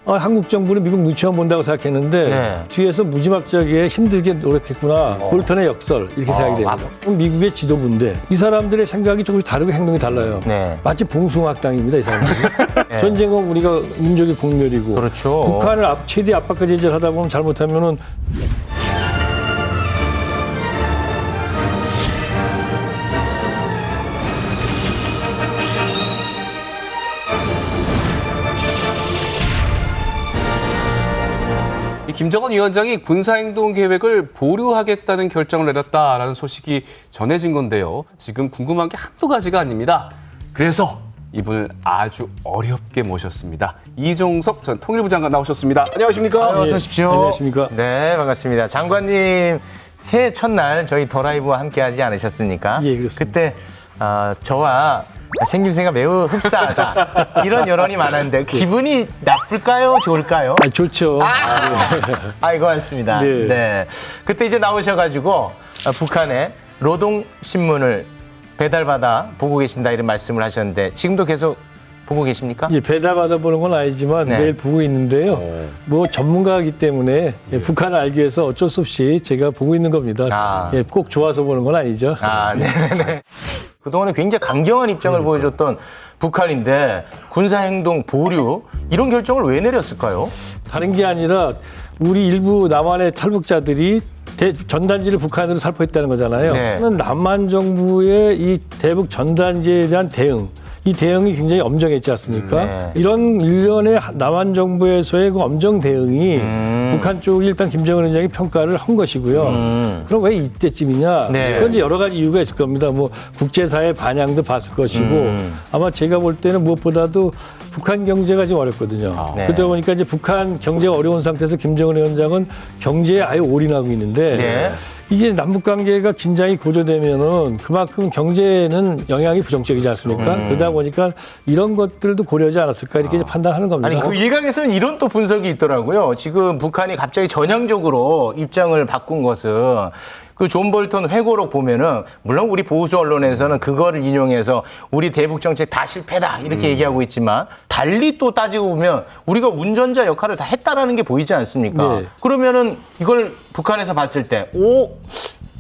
한국 정부는 미국 눈치만 본다고 생각했는데 네. 뒤에서 무지막지하게 힘들게 노력했구나. 볼턴의 역설 이렇게 생각이 됩니다. 미국의 지도부인데 이 사람들의 생각이 조금씩 다르고 행동이 달라요. 네. 마치 봉숭아학당입니다. 이 사람들이. 네. 전쟁은 우리가 민족의 공멸이고 그렇죠. 북한을 최대 압박과 제재를 하다 보면 잘못하면은 김정은 위원장이 군사행동 계획을 보류하겠다는 결정을 내렸다라는 소식이 전해진 건데요. 지금 궁금한 게 한두 가지가 아닙니다. 그래서 이분을 아주 어렵게 모셨습니다. 이종석 전 통일부 장관 나오셨습니다. 안녕하십니까? 어서 오십시오. 안녕하십니까? 네, 반갑습니다. 장관님 새해 첫날 저희 더 라이브와 함께하지 않으셨습니까? 예, 그렇습니다. 그때 저와 생김새가 매우 흡사하다 이런 여론이 많았는데 기분이 나쁠까요? 좋을까요? 좋죠. 아이고 맞습니다. 네. 네. 그때 이제 나오셔가지고 북한의 노동신문을 배달받아 보고 계신다 이런 말씀을 하셨는데 지금도 계속 보고 계십니까? 예, 배달받아 보는 건 아니지만 네. 매일 보고 있는데요. 뭐 전문가이기 때문에 북한을 알기 위해서 어쩔 수 없이 제가 보고 있는 겁니다. 예, 꼭 좋아서 보는 건 아니죠. 네네. 그동안에 굉장히 강경한 입장을 보여줬던 북한인데 군사행동 보류 이런 결정을 왜 내렸을까요? 다른 게 아니라 우리 일부 남한의 탈북자들이 전단지를 북한으로 살포했다는 거잖아요. 네. 남한 정부의 이 대북 전단지에 대한 대응, 이 대응이 굉장히 엄정했지 않습니까? 네. 이런 일련의 남한 정부에서의 그 엄정 대응이 북한 쪽이 일단 김정은 위원장이 평가를 한 것이고요. 그럼 왜 이때쯤이냐? 네. 그건 이제 여러 가지 이유가 있을 겁니다. 뭐 국제사회 반향도 봤을 것이고 아마 제가 볼 때는 무엇보다도 북한 경제가 지금 어렵거든요. 네. 그러다 보니까 이제 북한 경제가 어려운 상태에서 김정은 위원장은 경제에 아예 올인하고 있는데 네. 이게 남북 관계가 긴장이 고조되면은 그만큼 경제는 영향이 부정적이지 않습니까? 그러다 보니까 이런 것들도 고려하지 않았을까 이렇게 이제 판단하는 겁니다. 아니 그 일각에서는 이런 또 분석이 있더라고요. 지금 북한이 갑자기 전향적으로 입장을 바꾼 것은 그 존 볼턴 회고록 보면은 물론 우리 보수 언론에서는 그거를 인용해서 우리 대북 정책 다 실패다 이렇게 얘기하고 있지만 달리 또 따지고 보면 우리가 운전자 역할을 다 했다라는 게 보이지 않습니까? 네. 그러면은 이걸 북한에서 봤을 때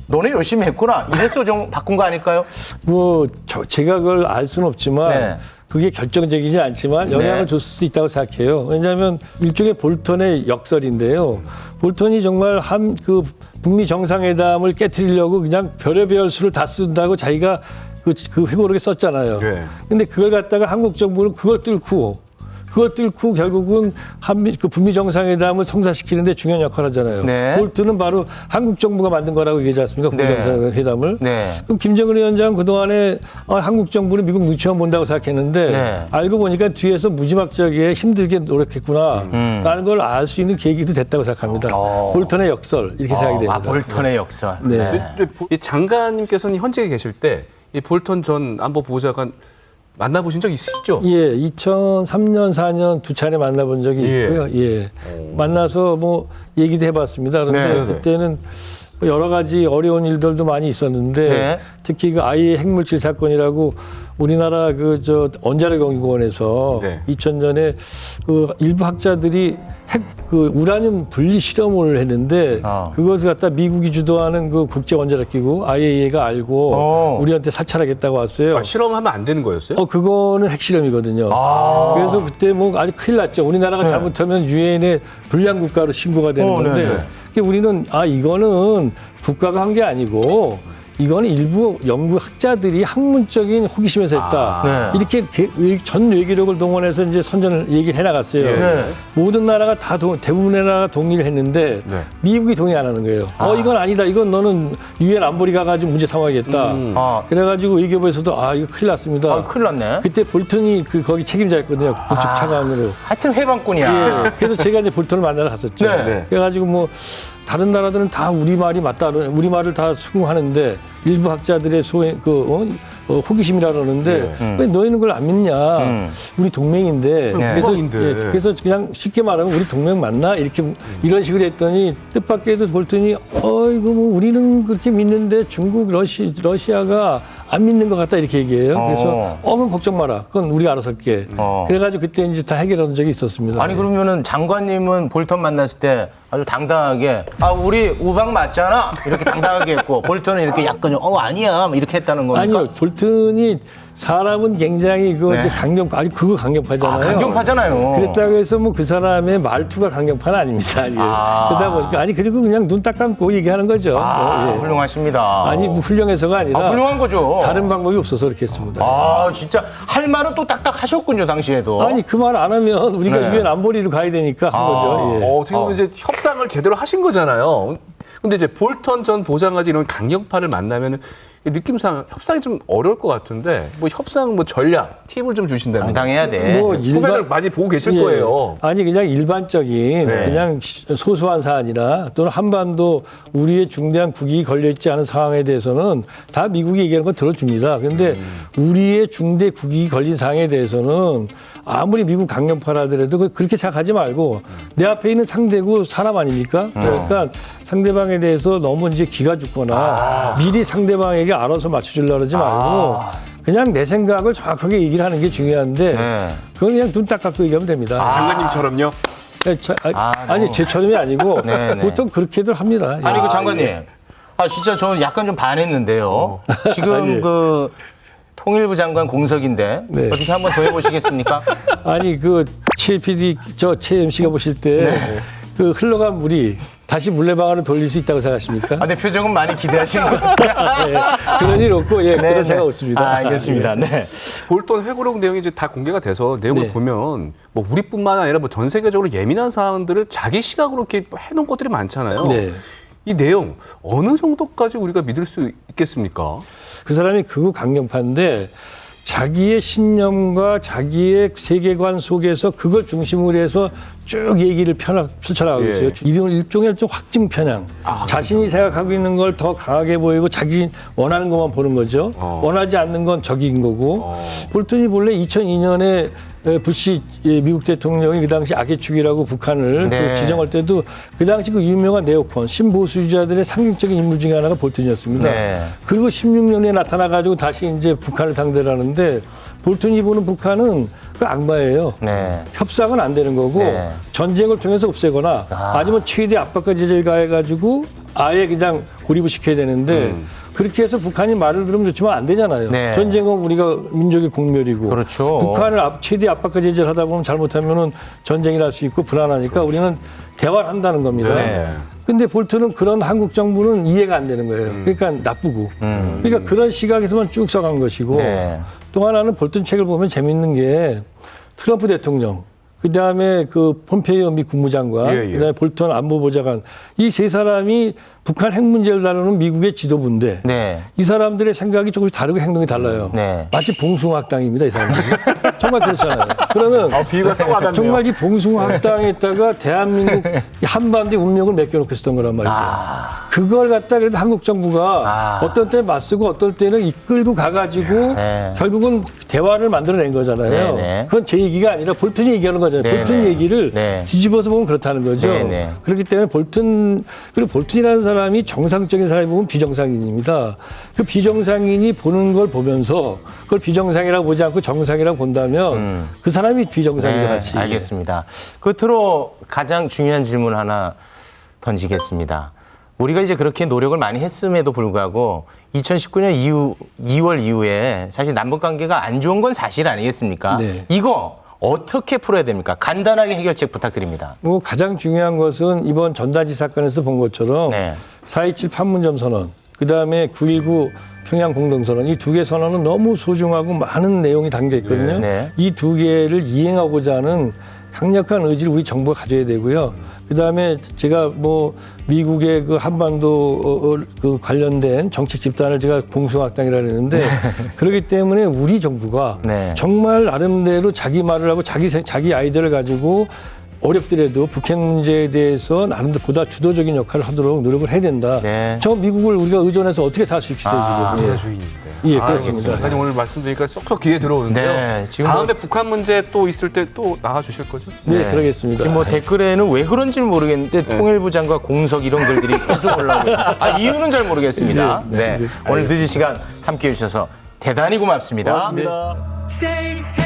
너네 열심히 했구나 이래서 좀 바꾼 거 아닐까요? 뭐 제가 그걸 알 수는 없지만 네. 그게 결정적이지 않지만 영향을 네. 줄 수도 있다고 생각해요. 왜냐하면 일종의 볼턴의 역설인데요. 볼턴이 정말 그 북미 정상회담을 깨트리려고 그냥 별의별 수를 다 쓴다고 자기가 그 회고록에 썼잖아요. 네. 근데 그걸 갖다가 한국 정부는 그걸 뚫고 결국은 그 북미 정상회담을 성사시키는데 중요한 역할을 하잖아요. 네. 볼트는 바로 한국 정부가 만든 거라고 얘기하지 않습니까? 북미 네. 정상회담을. 네. 그럼 김정은 위원장은 그동안에 한국 정부는 미국 눈치만 본다고 생각했는데 네. 알고 보니까 뒤에서 무지막지하게 힘들게 노력했구나 라는 걸 알 수 있는 계기도 됐다고 생각합니다. 볼턴의 역설 이렇게 생각이 됩니다. 볼턴의 역설. 네. 이 장관님께서는 현직에 계실 때 이 볼턴 전 안보보좌관 만나보신 적 있으시죠? 예, 2003년, 4년 두 차례 만나본 적이 있고요. 예. 만나서 뭐 얘기도 해봤습니다. 그런데 네. 그때는 여러 가지 어려운 일들도 많이 있었는데 네. 특히 그 아이의 핵물질 사건이라고 우리나라 원자력연구원에서 네. 2000년에 그 일부 학자들이 우라늄 분리 실험을 했는데 그것을 갖다 미국이 주도하는 그 국제 원자력기구 IAEA가 알고 우리한테 사찰하겠다고 왔어요. 실험하면 안 되는 거였어요? 그거는 핵실험이거든요. 그래서 그때 뭐 아주 큰일 났죠. 우리나라가 잘못하면 유엔의 불량 국가로 신고가 되는 건데 네네. 우리는 국가가 한 게 아니고 이거는 일부 연구 학자들이 학문적인 호기심에서 했다. 이렇게 전 외교력을 동원해서 이제 선전을 얘기를 해나갔어요. 네. 모든 나라가 대부분의 나라가 동의를 했는데 미국이 동의 안 하는 거예요. 이건 아니다. 이건 너는 유엔 안보리 가가지고 문제 삼아야겠다. 그래가지고 외교부에서도 이거 큰일 났습니다. 큰일 났네. 그때 볼턴이 거기 책임자였거든요. 북측 차관으로. 하여튼 회방꾼이야. 예. 그래서 제가 이제 볼턴을 만나러 갔었죠. 네. 그래가지고 뭐 다른 나라들은 다 우리말이 맞다. 우리말을 다 수긍하는데 일부 학자들의 호기심이라 그러는데 왜 너희는 그걸 안 믿냐. 우리 동맹인데. 그래서 그냥 쉽게 말하면 우리 동맹 맞나? 이런 식으로 했더니 뜻밖에도 볼턴이 이거 뭐 우리는 그렇게 믿는데 중국, 러시아가 안 믿는 것 같다 이렇게 얘기해요. 그래서 그럼 걱정 마라. 그건 우리가 알아서 할게. 그래가지고 그때 이제 다 해결한 적이 있었습니다. 아니 그러면은 장관님은 볼턴 만났을 때 아주 당당하게 우리 우방 맞잖아 이렇게 당당하게 했고 볼턴은 이렇게 약간 아니야 이렇게 했다는 겁니까? 아니요, 볼튼이 사람은 굉장히 이제 그거 강경파잖아요. 강경파잖아요. 그랬다고 해서 뭐 그 사람의 말투가 강경파는 아닙니다. 예. 그러다 보니까 그리고 그냥 눈 딱 감고 얘기하는 거죠. 예. 훌륭하십니다. 아니 뭐 훌륭해서가 아니라 훌륭한 거죠. 다른 방법이 없어서 그렇게 했습니다. 진짜 할 말은 또 딱딱 하셨군요 당시에도. 아니 그 말 안 하면 우리가 유엔 안보리로 가야 되니까 한 거죠. 예. 어떻게 보면 이제 협상을 제대로 하신 거잖아요. 근데 이제 볼턴 전 보좌관이 이런 강경파를 만나면은 느낌상 협상이 좀 어려울 것 같은데 뭐 협상 전략 팁을 좀 주신다면 당당해야 돼. 뭐 후배들 많이 보고 계실 거예요. 아니 그냥 일반적인 그냥 소소한 사안이나 또는 한반도 우리의 중대한 국익이 걸려 있지 않은 상황에 대해서는 다 미국이 얘기하는 거 들어줍니다. 그런데 우리의 중대 국익이 걸린 상황에 대해서는 아무리 미국 강경파라 하더라도 그렇게 생각하지 말고 내 앞에 있는 상대고 사람 아닙니까? 그러니까 상대방에 대해서 너무 이제 기가 죽거나 미리 상대방에게 알아서 맞춰주려고 그러지 말고 그냥 내 생각을 정확하게 얘기를 하는 게 중요한데 그건 그냥 눈 딱 감고 얘기하면 됩니다. 장관님처럼요? 아니 제처럼이 아니고 보통 그렇게들 합니다. 아니 그 장관님, 진짜 저는 약간 좀 반했는데요. 지금 그 통일부 장관 공석인데 어떻게 한번 더 해보시겠습니까? 아니 최 PD 최 MC가 보실 때 그 흘러간 물이 다시 물레방아로 돌릴 수 있다고 생각하십니까? 근데 표정은 많이 기대하시는 것 같아요. 그런 일 없고 그런 생각 없습니다. 알겠습니다. 네. 볼턴 회고록 내용이 이제 다 공개가 돼서 내용을 보면 뭐 우리뿐만 아니라 뭐 전 세계적으로 예민한 사안들을 자기 시각으로 이렇게 해놓은 것들이 많잖아요. 이 내용 어느 정도까지 우리가 믿을 수 있겠습니까? 그 사람이 극우 강경파인데 자기의 신념과 자기의 세계관 속에서 그걸 중심으로 해서 쭉 얘기를 펼쳐나가고 있어요. 일종의 좀 확증 편향. 자신이 생각하고 있는 걸 더 강하게 보이고 자기 원하는 것만 보는 거죠. 원하지 않는 건 적인 거고. 볼턴이 본래 2002년에 부시 미국 대통령이 그 당시 악의 축이라고 북한을 지정할 때도 그 당시 그 유명한 네오콘 신보수주자들의 상징적인 인물 중에 하나가 볼턴이었습니다. 그리고 16년에 나타나가지고 다시 이제 북한을 상대로 하는데 볼턴이 보는 북한은 그 악마예요. 협상은 안 되는 거고 전쟁을 통해서 없애거나 아니면 최대 압박과 제재를 가해가지고 아예 그냥 고립을 시켜야 되는데 그렇게 해서 북한이 말을 들으면 좋지만 안 되잖아요. 전쟁은 우리가 민족의 공멸이고 그렇죠. 북한을 최대 압박과 제재를 하다 보면 잘못하면 전쟁이 날 수 있고 불안하니까 우리는 대화를 한다는 겁니다. 근데 볼턴은 그런 한국 정부는 이해가 안 되는 거예요. 그러니까 나쁘고. 그러니까 그런 시각에서만 쭉 써간 것이고 또 하나는 볼턴 책을 보면 재밌는 게 트럼프 대통령 그다음에 그 폼페이오 미 국무장관, 그다음에 볼턴 안보보좌관 이 세 사람이 북한 핵 문제를 다루는 미국의 지도부인데 이 사람들의 생각이 조금씩 다르고 행동이 달라요. 마치 봉숭아학당입니다, 이 사람들이. 정말 그렇잖아요. 그러면 비유가 썩 와닿네요. 정말 이 봉숭아학당에다가 대한민국 한반도의 운명을 맡겨놓고 있었던 거란 말이죠. 그걸 갖다 그래도 한국 정부가 어떤 때 맞서고 어떨 때는 이끌고 가가지고 결국은 대화를 만들어낸 거잖아요. 그건 제 얘기가 아니라 볼턴이 얘기하는 거잖아요. 볼턴 얘기를 뒤집어서 보면 그렇다는 거죠. 그렇기 때문에 그리고 볼턴이라는 사람이 정상적인 사람이 보면 비정상인입니다. 그 비정상인이 보는 걸 보면서 그걸 비정상이라고 보지 않고 정상이라고 본다면 그 사람이 비정상이죠, 같이. 알겠습니다. 끝으로 가장 중요한 질문 하나 던지겠습니다. 우리가 이제 그렇게 노력을 많이 했음에도 불구하고 2019년 2월 이후에 사실 남북 관계가 안 좋은 건 사실 아니겠습니까? 이거 어떻게 풀어야 됩니까? 간단하게 해결책 부탁드립니다. 뭐 가장 중요한 것은 이번 전단지 사건에서 본 것처럼 4.27 판문점 선언, 그다음에 9.19 평양 공동선언 이 두 개 선언은 너무 소중하고 많은 내용이 담겨 있거든요. 이 두 개를 이행하고자 하는 강력한 의지를 우리 정부가 가져야 되고요. 그다음에 제가 뭐 미국의 그 한반도 그 관련된 정책 집단을 제가 봉숭아학당이라 그랬는데 그렇기 때문에 우리 정부가 정말 나름대로 자기 말을 하고 자기 아이디어를 가지고 어렵더라도 북핵 문제에 대해서 나름대로 보다 주도적인 역할을 하도록 노력을 해야 된다. 저 미국을 우리가 의존해서 어떻게 살 수 있어요, 지금. 주인인데. 예, 그렇습니다. 장관님 오늘 말씀드리니까 쏙쏙 귀에 들어오는데요. 지금 다음에 북한 문제 또 있을 때 또 나가 주실 거죠? 네, 그러겠습니다. 지금 뭐 댓글에는 왜 그런지 모르겠는데 통일부 장관 공석 이런 글들이 계속 올라오고 있습니다. 이유는 잘 모르겠습니다. 오늘 늦은 시간 함께해 주셔서 대단히 고맙습니다. 고맙습니다. Stay